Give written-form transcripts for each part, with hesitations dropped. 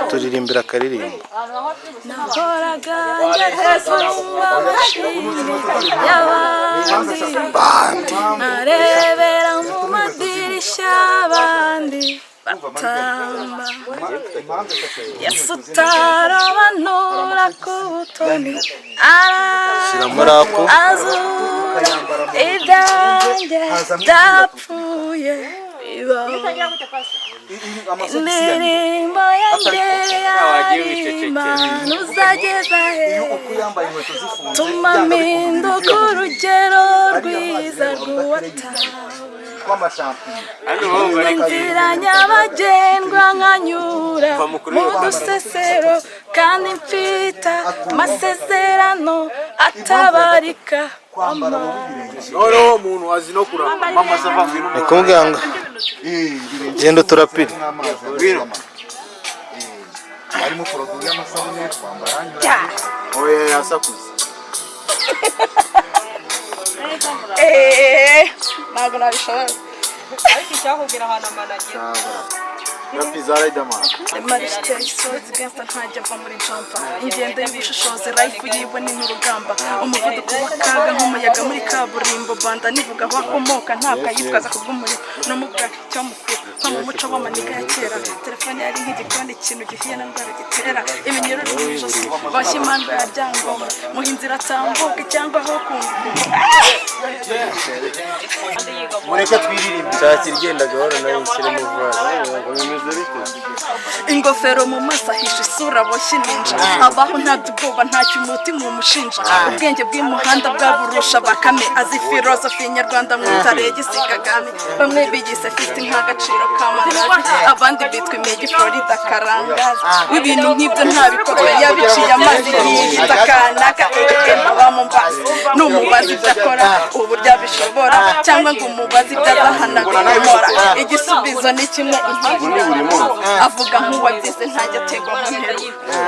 turirimbira akaririmbo. nahoraga njya y'abandi narebera mu madirishya abandi batamba Yesu utarobanura ku butoni azura ibyanjye byapfuye indirimbo yanjye Imana uzageza he tuma mpinduka urugero rwiza rw'uwatawe inzira nyabagendwa nkanyura mu dusesero kandi mfita amasezerano atabarika Nikubwira ngo genda turapire. Harimo produit y'amasabune twambara oya yasakuze ntabwo nabishobora ariko icyakubwira ahantu amanagira na pizza Riderman Maristel isozi gangsta ntajya ava muri jumpa ingendo y'ubushishozi life yibona n'urugamba umuvuduko w'akaga nk'umuyaga muri kaburimbo banda nivuga aho akomoka ntabwo yitwaza kubw'umuriro no mu bwaki cyo mukuru nko mu muco w'amaniga ya kera telefone yari nk'igikoni ikintu gihiye na ndwara gitera iminyururu mu ijosi bashya impanga ya ryangombe muhinzira atambuke cyangwa aho kumva mureke twiririmbe Cyakira igenda gahoro nayo nshyire mu vara. ingofero mu maso ahisha isura boshye ninja abaho ntabyo ubwoba ntacyo umutima umushinja ubwenge bw'umuhanda bwaburusha bakame azi filozofi nyarwanda mwitarege Kagame bamwe bigise 50 nk'agaciro kamanazi abandi bitwa imigi Florida karangazi w'ibintu nk'ibyo ntabikorwa yabiciye amazi yita kanaka abamumbazi n'umubazi byakora uburyo bishobora cyangwa ngo umubazi byazahanaguramora igisubizo ni kimwe avuga nk'uwabyize ntajya ategwa mu ntero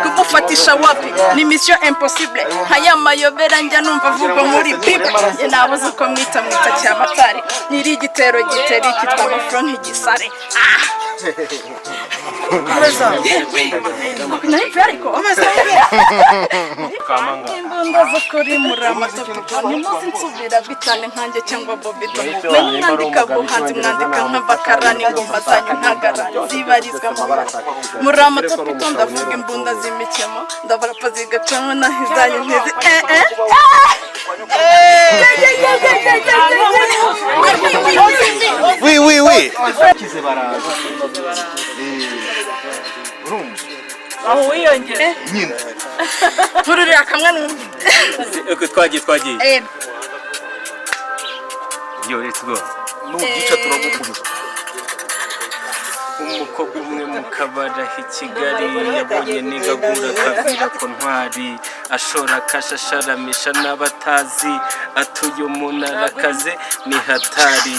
kugufatisha wapi ni mission impossible haya mayobera njya numva avugwa muri bible nabuze uko mwita cyamatari nyiri igitero giteri kitwa amafro nk'igisare imbunda zo kuri muramatopo nimuzi nsubira bitane nkanjye cyangwa bobido mwandika buhanzi mwandika nk'abakarani ngomba zanyu ntagarani zibarizwa mu muramatopo ndavuga imbunda z'imikemo ndabarapa zigacamo naho izanyu ntezi Oui. kize baraza aho wiyongere nyine tururira kamwe numva twagiye yo let's go n'ugica turagukubita umukobwa umwe mu kabara i Kigali yabonye nigagura kabira ko ntwari ashora kashasharamisha n'abatazi atuye umunarakaze ni hatari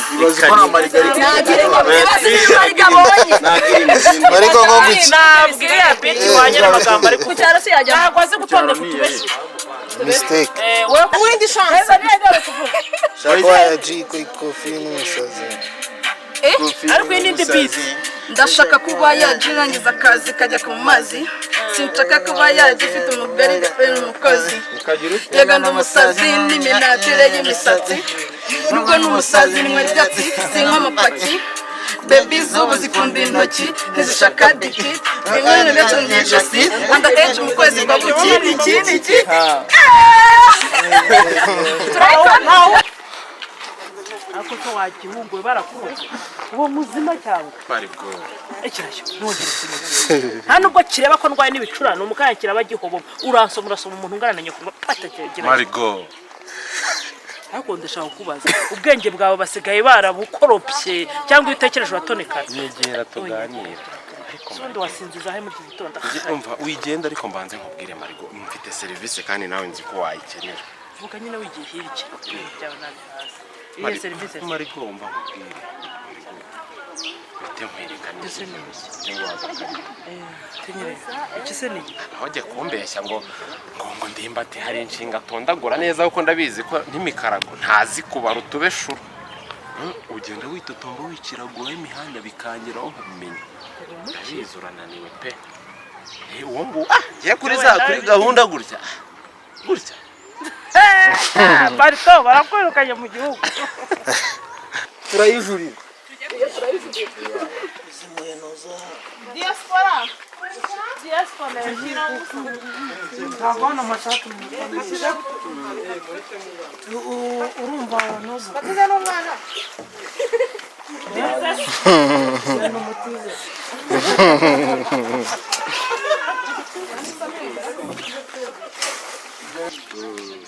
Ariko ngombi nabwira ya biti wanyera amagambo ari ku cyaro se yajya ntabwo azi gutondeka utubeshi mistake. we kuwindi chance neza kuvuga Shakwa ya jiko ikofi n'umusazi. ariko n'indi biti ndashaka kuba yajirangiza akazi kajya ku mazi sinshaka kuba yagifite umugore n'umukozi yega ndumusazi n'iminatire y'imisatsi nubwo n'umusazi nimwe ryatsi sinkwa amapaki baby zubu zikunda intoki ntizishaka diki bimwe gato n'ijosi anda age mu kwezi kwa bukini iki turayikora ako to wagihungwe barakuze uwo muzima cyangwa bari bwo ikirashyo nongere nta nubwo kireba ko ndwaye n'ibicurano umukaya kiraba gihobo urasoma umuntu ungarana kuba patagira bari go ariko ndashaka kubaza ubwenge bwawe basigaye barabukoropye cyangwa utekereje watonekana negera tuganira sondo wasinziza he mu gitondo umva wigenda ariko mbanze nkubwire Marigo mfite service kandi nawe nzi ko wayikenera vuga nyine wigiye hirya byawe nabi hasi iyi service Marigo umva nkubwire temwerekana ndetse ikiseni ahojye kumbeshya ngo ndimbate hari inshinga tondagura neza kuko ndabizi ko n'imikarago ntazi kubara utubeshuru ugenda witotomba wikiragura imihanda bikangeraho kumenya ndabizi urananiwe pe ubungu ngiye kuri gahunda gutya barito barakwirukanye mu gihugu turayijurira diaspora ntabona amashati urumva noza bagize n'umwana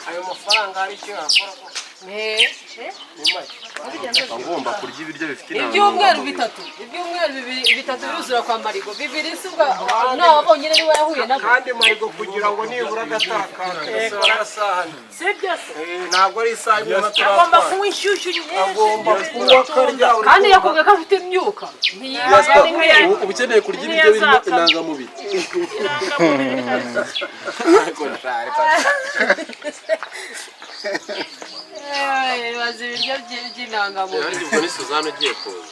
ayo mafaranga hari icyo yakora ngomba kurya ibiryo bifite ibyumweru bitatu bitatu biruzura kwa Marigo bibiri sibwa nabonye rero wahuye nabo kandi Marigo kugira ngo nibura agatakana sahani sibyo ntabwo ari isaha nyuma agomba kunywa inshyushyu agomba kunywa karya kandi yakubwiye ko afite imyuka uba ukeneye kurya ibiryo birimo intangamubiri bazi ibiryo by'intangamubiri ubwo ni Suzanne ugiye kuza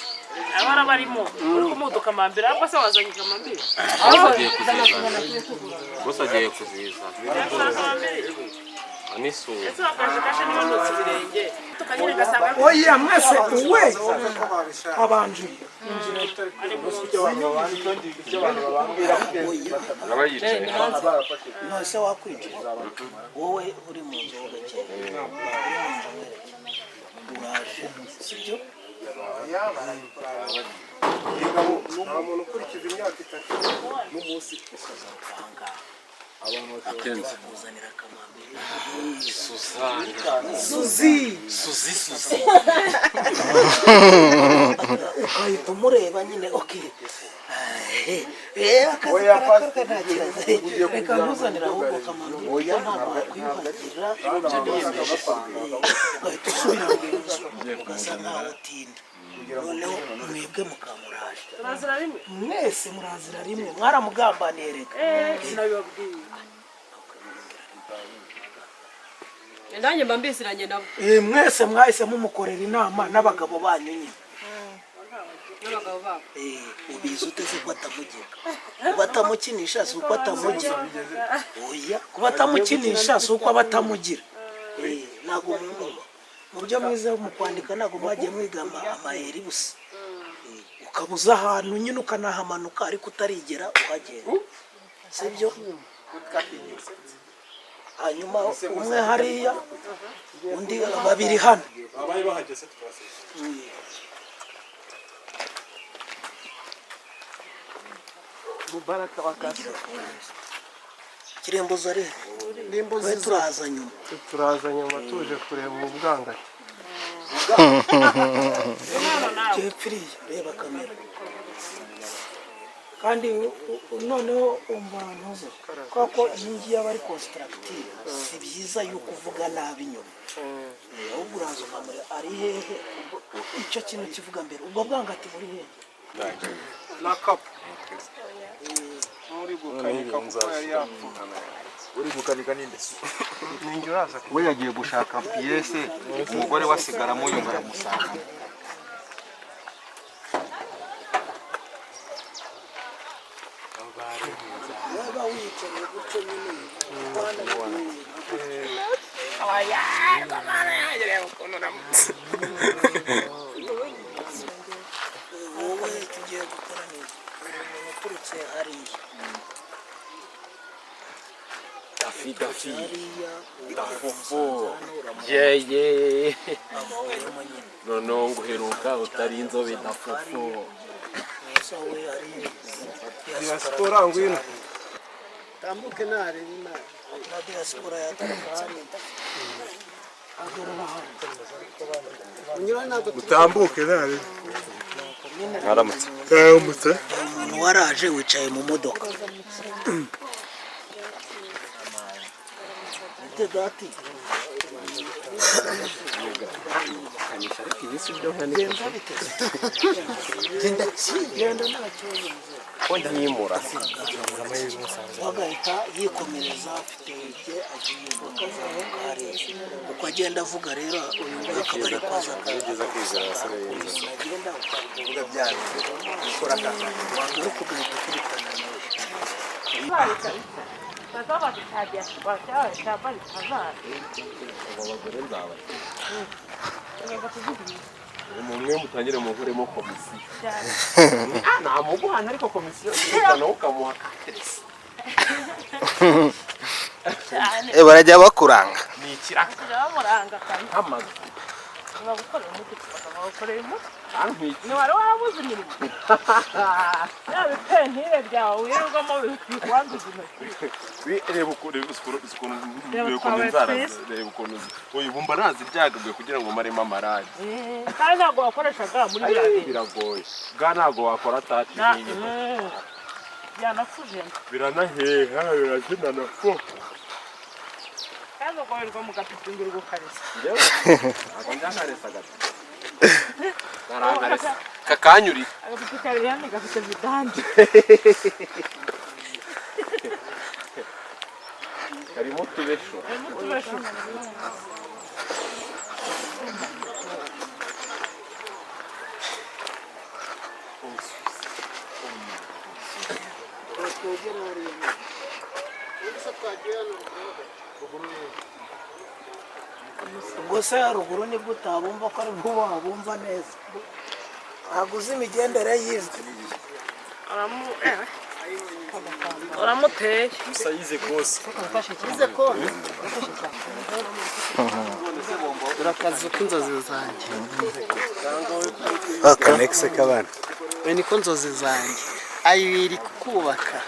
abara barimo uri kumuduka amambere ahubwo se wazanye amambere bose agiye kuziza anisura ese wakaje kashe n'ibinutsi birenge tukanyere gasanga oya mwese uwe abanje ntose wakwinjira wowe uri mu nzu ugakeye uraje sibyo nta muntu ukurikiza imyaka itatu n'umunsi akenze uzanira akamambiri Suzi ukahita umureba nyine okay reka ntuzanira ahubwo akamambiri ntabwo wakwiyuhagira ugahita usubira mu nzu ugasa nkaho utinda noneho mwebwe mukamuraje mwese murazira rimwe mwaramugambaniye reka sinabibabwiye nanjye mba mbisiranye nabo mwese mwahise mumukorera inama n'abagabo banyu nyine n'abagabo babo ubizi uteze ko atamugira kuba atamukinisha si uko atamugira oya kuba atamukinisha si uko aba atamugira ntabwo mu byo mwize mu kwandika ntabwo mwagiye mwiga amayeri busa ukabuza ahantu nyine ukanahamanuka ariko utarigera uhagera sibyo hanyuma umwe hariya undi babiri hano Mubaraka wakati kirembuza rero we turaza nyuma tuje kureba ubwangati jepfiriye reba kamera kandi noneho umva ntuze kuko iyi ngiyi aba ari constructive si byiza yuko uvuga nabi nyuma ahubwo uraza ukamura ari hehe icyo kintu kivuga mbere ubwo bwangati buri hehe na kapu muri gukanika kuko yari yapfuye uri gukanika ninde ninjye uraza we yagiye gushaka piyese umugore wasigaramo yumva aramusanga waba wicaye gutyo nyine wowe tugiye gukora neza umuntu uturutse hariya dafi hariya dafufu yeye noneho nguheruka utari inzobe dafufu gusa we ari diaspora ngwino tambuke nare na diaspora yataramutse utambuke nare umuntu waraje wicaye mu modoka dati agahita yikomereza afite ibye agiye uko agenda avuga rero uyu nguyu akaba ari kwaza akageza kwizera agenda ukavuga byanyu gukora akagenda ugahita ukurikirana nawe umwe mutangire muhuremo komisiyo nta muguhana ariko komisiyo nawe ukamuha kateresi barajya bakuranga ni ikiraka nk'amazu ntiwari warabuze imirimo yaba ipentire byawe wirirwamo bikwanduza intoki reba ukuntu inzara reba ukuntu uyu bumba naziryagaguye kugira ngo maremo amarangi kandi ntabwo wakoreshaga muri biragoye bwa ntabwo wakora tati n'inyuma byanakujena biranaheha birazinana fo kandi ugoherwa mu gapiti imbere ugukarisa ntabwo njyankaresa gato narankaresa kakanyuri agapiti kabiri hano gafite vidanje karimo utubesho ubwo se haruguru nibwo utabumva ko ari bwo wabumva neza ntabwo uzi imigendere y'ijwi uramuteye gusa yize kose urakazi k'inzozi zanjye akanekise k'abana niko nzozi zanjye ayibiri kukubaka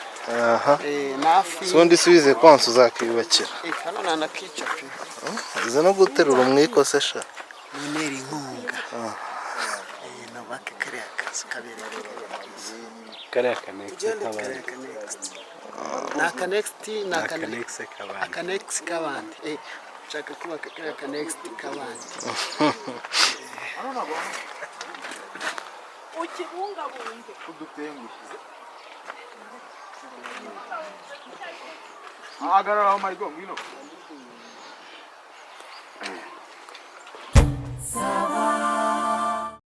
si ubundi subize konsa uzakiyubakira kano nanakica pe izo no guterura umwiko se sha munera inkunga nubake kariya kazi kabereye kariya kanekise k'abana ni akanekisiti ni akanekisi k'abandi nshaka kubaka kariya kanekisiti k'abandi ukibungabunge udutengushye ahagarara aho marigo ngwino